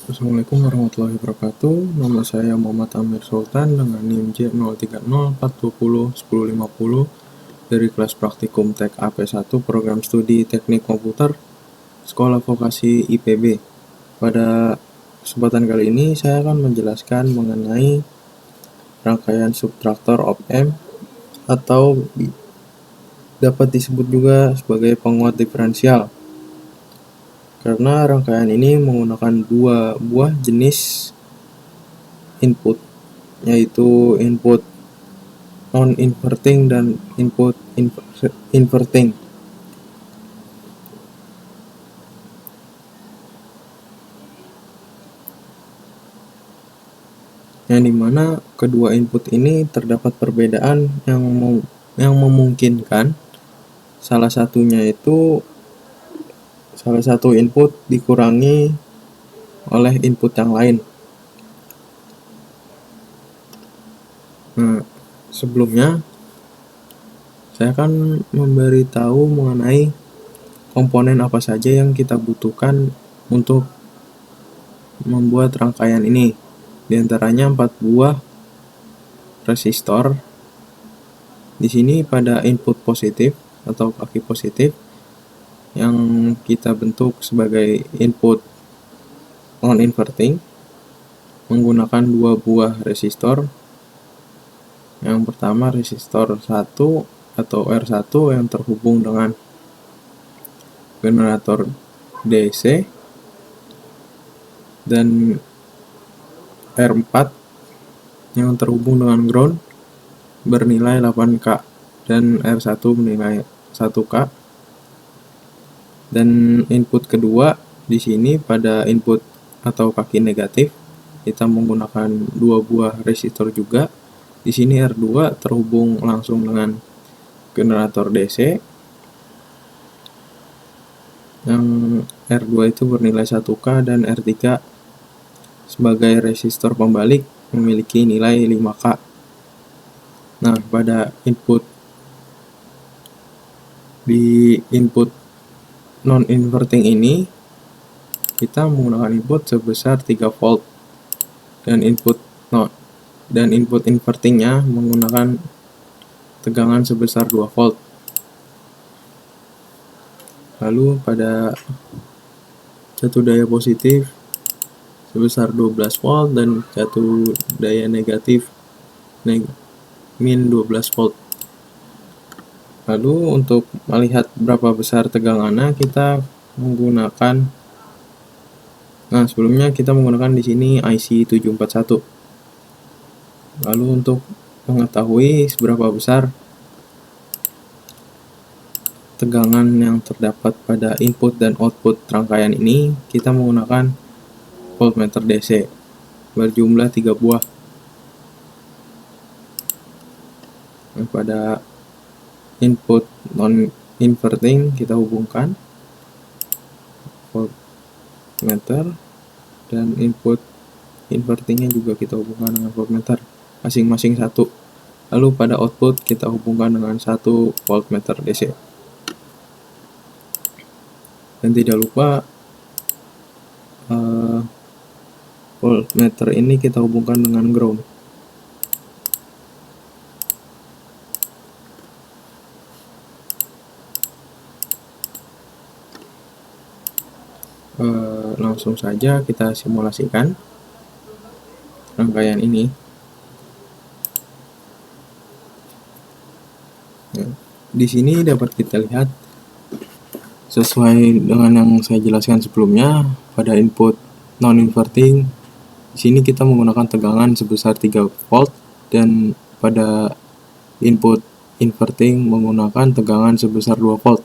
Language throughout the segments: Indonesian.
Assalamualaikum warahmatullahi wabarakatuh. Nama saya Muhammad Amir Sultan dengan NIM J030401050 dari kelas praktikum Tek AP1 Program Studi Teknik Komputer Sekolah Vokasi IPB. Pada kesempatan kali ini saya akan menjelaskan mengenai rangkaian subtraktor op-amp atau dapat disebut juga sebagai penguat diferensial. Karena rangkaian ini menggunakan dua buah jenis input, yaitu input non-inverting dan input inverting. Yang dimana kedua input ini terdapat perbedaan yang memungkinkan salah satu input dikurangi oleh input yang lain. Nah, sebelumnya saya akan memberitahu mengenai komponen apa saja yang kita butuhkan untuk membuat rangkaian ini. Di antaranya 4 buah resistor. Di sini pada input positif atau kaki positif yang kita bentuk sebagai input non-inverting menggunakan 2 buah resistor. Yang pertama resistor 1 atau R1 yang terhubung dengan generator DC, dan R4 yang terhubung dengan ground bernilai 8K dan R1 bernilai 1K. Dan input kedua di sini pada input atau kaki negatif kita menggunakan 2 buah resistor juga. Di sini R2 terhubung langsung dengan generator DC, yang R2 itu bernilai 1K dan R3 sebagai resistor pembalik memiliki nilai 5K. Nah, pada input non-inverting ini kita menggunakan input sebesar 3 volt dan input invertingnya menggunakan tegangan sebesar 2 volt. Lalu pada satu daya positif sebesar 12 volt dan satu daya negatif min 12 volt. Lalu untuk melihat berapa besar tegangannya kita menggunakan sebelumnya kita menggunakan di sini IC 741. Lalu untuk mengetahui seberapa besar tegangan yang terdapat pada input dan output rangkaian ini, kita menggunakan voltmeter DC berjumlah 3 buah. Nah, pada input non-inverting kita hubungkan voltmeter, dan input invertingnya juga kita hubungkan dengan voltmeter, masing-masing 1. Lalu pada output kita hubungkan dengan 1 voltmeter DC. Dan tidak lupa voltmeter ini kita hubungkan dengan ground. Langsung saja kita simulasikan rangkaian ini. Di sini dapat kita lihat sesuai dengan yang saya jelaskan sebelumnya, pada input non-inverting di sini kita menggunakan tegangan sebesar 3 volt dan pada input inverting menggunakan tegangan sebesar 2 volt.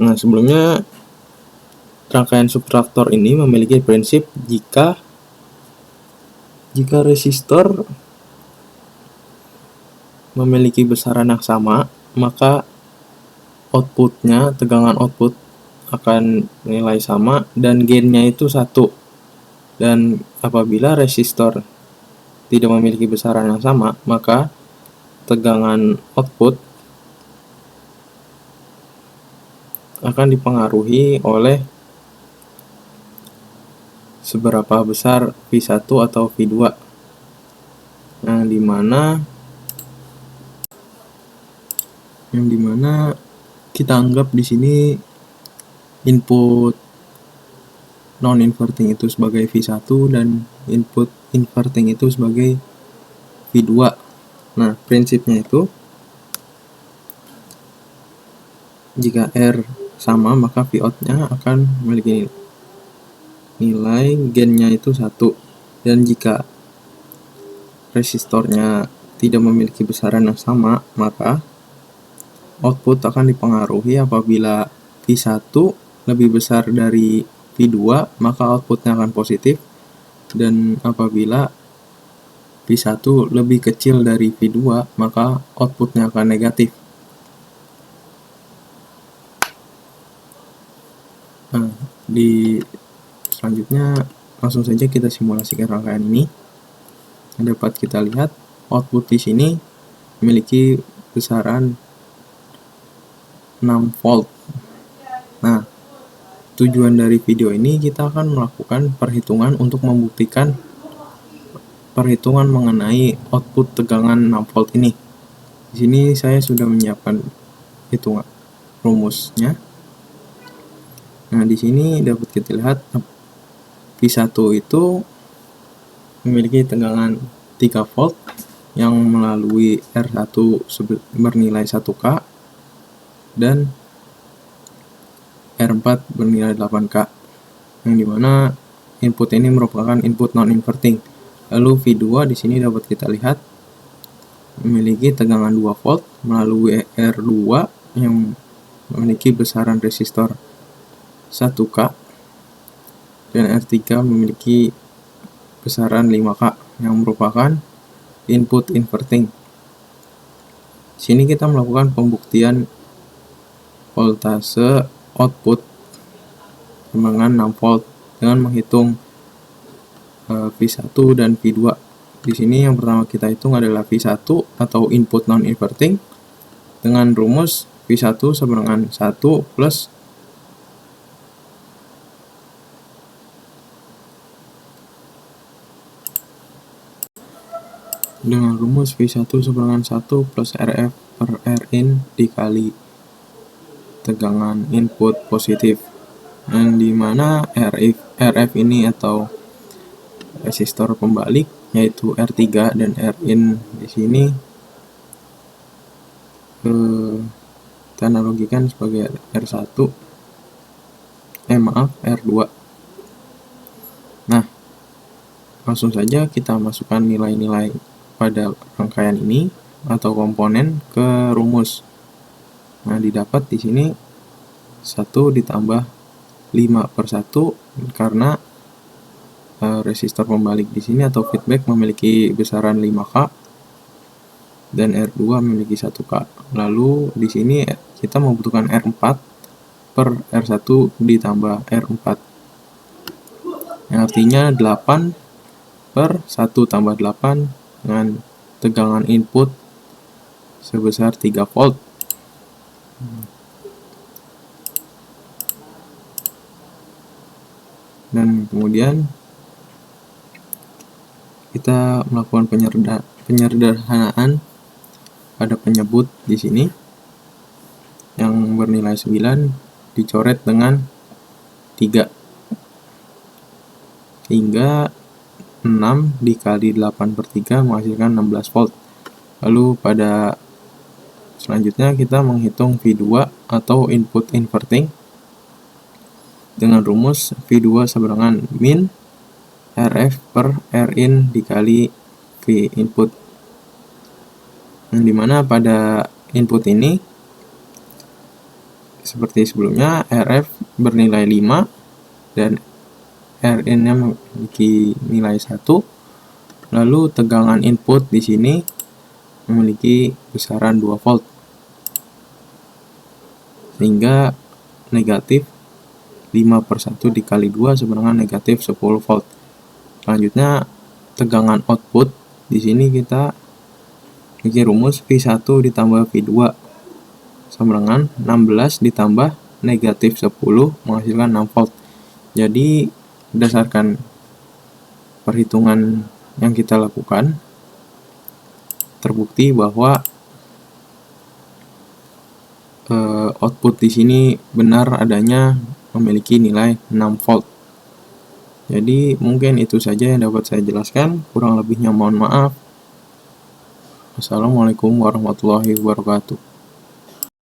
Nah, sebelumnya rangkaian subtraktor ini memiliki prinsip jika resistor memiliki besaran yang sama, maka outputnya, tegangan output akan nilai sama dan gainnya itu 1. Dan apabila resistor tidak memiliki besaran yang sama, maka tegangan output akan dipengaruhi oleh seberapa besar V1 atau V2. Nah, yang dimana kita anggap di sini input non inverting itu sebagai V1 dan input inverting itu sebagai V2. Nah, prinsipnya itu jika R sama maka Vout-nya akan memiliki nilai gain-nya itu 1, dan jika resistornya tidak memiliki besaran yang sama maka output akan dipengaruhi. Apabila V1 lebih besar dari V2 maka outputnya akan positif, dan apabila V1 lebih kecil dari V2 maka outputnya akan negatif. Nah, di selanjutnya langsung saja kita simulasikan rangkaian ini. Dapat kita lihat output di sini memiliki besaran 6 volt. Nah, tujuan dari video ini kita akan melakukan perhitungan untuk membuktikan perhitungan mengenai output tegangan 6 volt ini. Di sini saya sudah menyiapkan hitungan rumusnya. Nah, di sini dapat kita lihat V1 itu memiliki tegangan 3 volt yang melalui R1 bernilai 1K dan R4 bernilai 8K, yang dimana input ini merupakan input non-inverting. Lalu V2 di sini dapat kita lihat memiliki tegangan 2 volt melalui R2 yang memiliki besaran resistor 1K, dan R3 memiliki besaran 5K yang merupakan input inverting. Di sini kita melakukan pembuktian voltase output dengan 6 volt dengan menghitung V1 dan V2. Di sini yang pertama kita hitung adalah V1 atau input non-inverting dengan rumus V1 sama dengan 1 plus dengan rumus V1 sama dengan 1 plus RF per Rin dikali tegangan input positif, yang dimana RF ini atau resistor pembalik yaitu R3 dan Rin di sini kita analogikan sebagai R1 R2. Nah, langsung saja kita masukkan nilai-nilai pada rangkaian ini atau komponen ke rumus. Nah, didapat di sini 1 ditambah 5/1 karena resistor pembalik di sini atau feedback memiliki besaran 5K dan R2 memiliki 1K. Lalu di sini kita membutuhkan R4 per R1 ditambah R4, yang artinya 8 per 1 tambah 8 dengan tegangan input sebesar 3 volt. Dan kemudian kita melakukan penyederhanaan pada penyebut di sini yang bernilai 9 dicoret dengan 3 hingga 6 dikali 8/3 menghasilkan 16 volt. Lalu pada selanjutnya kita menghitung V2 atau input inverting dengan rumus V2 sama dengan min RF per Rin dikali V input, yang dimana pada input ini seperti sebelumnya RF bernilai 5 dan Rin nya memiliki nilai 1. Lalu tegangan input di sini memiliki besaran 2 volt sehingga negatif 5/1 dikali 2 sama dengan negatif 10 volt. Selanjutnya tegangan output di sini kita memiliki rumus V1 ditambah V2 sama dengan 16 ditambah negatif 10 menghasilkan 6 volt. Jadi berdasarkan perhitungan yang kita lakukan, terbukti bahwa output di sini benar adanya memiliki nilai 6 volt. Jadi mungkin itu saja yang dapat saya jelaskan, kurang lebihnya mohon maaf. Wassalamualaikum warahmatullahi wabarakatuh.